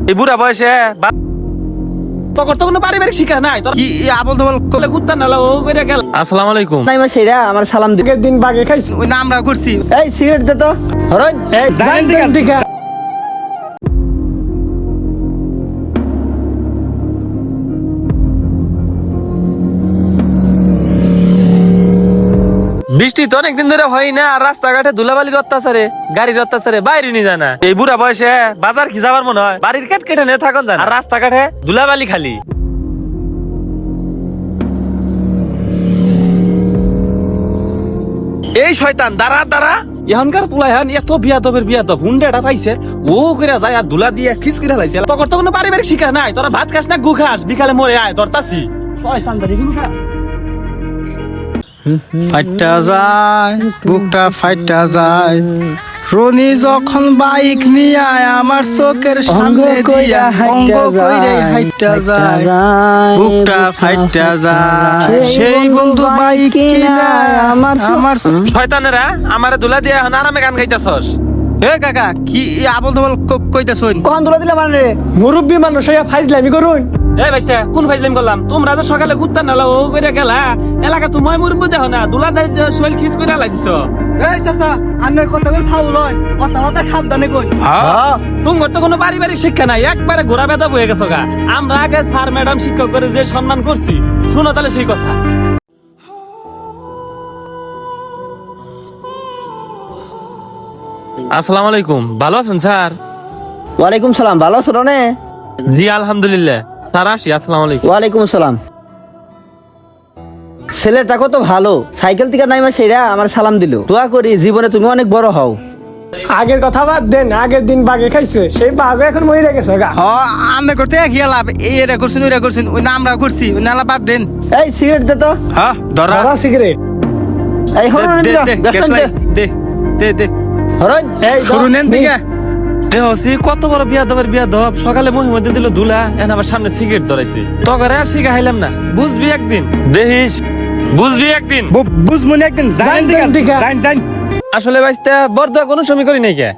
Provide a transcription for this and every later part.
এই বুড়া বয়সে তখন তো কোনো পারিবারিক শিক্ষা নাই তোর কি আবল তাবল কুত্তা নালা ও করে গেল। আসসালামু আলাইকুম। নাই মা সেইরা আমার সালাম দিকে দিন বাগে খাইছি ওই না আমরা করছি। এই সিগারেট দে তো হরন এই জানেন দিকা বৃষ্টি তো অনেকদিন ধরে হয় না, আর রাস্তাঘাটে ধুলাবালির অত্যাচারে গাড়ির অত্যাচারে বাইরে নিয়ে যায় না। এই বুড়া বয়সে বাজার কি যাবার মনে হয়, বাড়ির কাঠ কেটে নিয়ে থাকুন যায় না, আর রাস্তাঘাটে ধুলাবালি খালি। এই শয়তান দাঁড়া দাঁড়া, এখনকার পুলাইহান এত বিয়াদবের বিয়াদব হুন্ডাটা পাইছে ও করে যায় আর ধুলা দিয়ে খিস করে লাইছে। তখন তো কোনো পারিবারিক শিক্ষা নাই, তোরা ভাত খাস না গু খাস, বিকালে মরে আয় দরতাছি শয়তান দাঁড়ি খা। ফাইটা যায় বুকটা ফাইটা যায়, রনি যখন বাইক নিয়ে আমার চোখের সামনে দিয়া অঙ্গ কইরে হাইটা যায়, বুকটা ফাইটা যায়, সেই বন্ধু বাইক কিনা আমার শয়তানেরা আমারে ধুলা দিয়ে এখন আরামে গান গাইতাছস। এ কাকা কি আবল তাবল কইতাছুন? কোন দোলা দিলে মানে মুরব্বী মানুষ হইয়া ফাইজলামি করুন। এই বাইস্তা কোন ফাইজলাম করলাম? তোমরা তো সকালে কুত্তা নালা ও করে গেলা, এলাকা তোমায় মুরব্বি দেখো না, ধুলা যাই শরীর খিস করে লাইছ। এই চাচা আন্নের কথা কই ফাউল হয়, কথা সাবধানে কই। তোমার তো কোনো পারিবারিক শিক্ষা নাই, একবারে ঘোরা বেদা বয়ে গেছো গা। আমরা আগে স্যার ম্যাডাম শিক্ষক করে যে সম্মান করছি, শুনো তাহলে সেই কথা। আসসালামু আলাইকুম, ভালো আছেন স্যার? ওয়ালাইকুম সালাম, ভালো আছো রনে? জি আলহামদুলিল্লাহ। স্যার আসি, আসসালামু আলাইকুম। ওয়ালাইকুম সালাম। ছেলেটা কত ভালো, সাইকেল থেকে নাইমা সেইরা আমার সালাম দিল। দোয়া করি জীবনে তুমি অনেক বড় হও। আগের কথা বাদ দেন, আগের দিন বাগে খাইছে, সেই বাঘ এখন মরে গেছে গা। আমরা করতে কি লাভ? এরা করছেন ওইরা করছেন, ওই না আমরা করছি, ওই নালা বাদ দেন। এই সিগারেট দে তো। হ্যাঁ ধরা ধরা সিগারেট। এই হরন দে দিলা দে ব্যস্ত দে দে দে দে হরন। এই শুরু নেন দিকে। এ হসি কত বড় বিয়াদবের বিয়াদব, সকালে মুখের মধ্যে দিল ধুলা, এখন আবার সামনে সিগারেট ধরাইছে। তগরে আর শিখা হাইলাম না, বুঝবি একদিন, দেখিস বুঝবি একদিন। বুঝমুন একদিন জানেন দিকে জান জান। আসলে বাইস্তা বর্দা কোনো সময় করি নাই কে।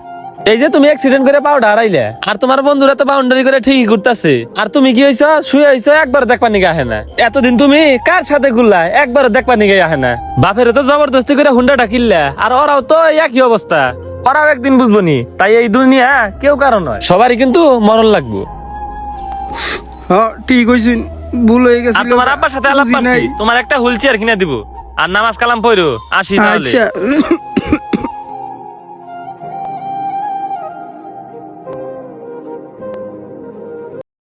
এই যে তুমি অ্যাক্সিডেন্ট করে পাউডার হারাইলে, আর তোমার বন্ধুরা তো বাউন্ডারি করে ঠিকই ঘুরতাছে, আর তুমি কি হইছো? শুয়ে হইছো, একবার দেখবা নিগে আহে না। এতদিন তুমি কার সাথে ঘুরলা, একবার দেখবা নিগে আহে না। বাপের তো জবরদস্তি করে হুন্ডাটা কিনলা, আর ওরাও তো একই অবস্থা, ওরাও একদিন বুঝবো নি। তাই এই দুনিয়া কেউ কারণ নয়, সবারই কিন্তু মরণ লাগবো। হ্যাঁ ঠিক কইছেন, ভুল হয়ে গেছে। আর তোমার আব্বার সাথে আলাপ পাচ্ছি, তোমার একটা হুইল চেয়ার কিনে দিব, আর নামাজ কালাম পড়ো। আসি তাহলে। আচ্ছা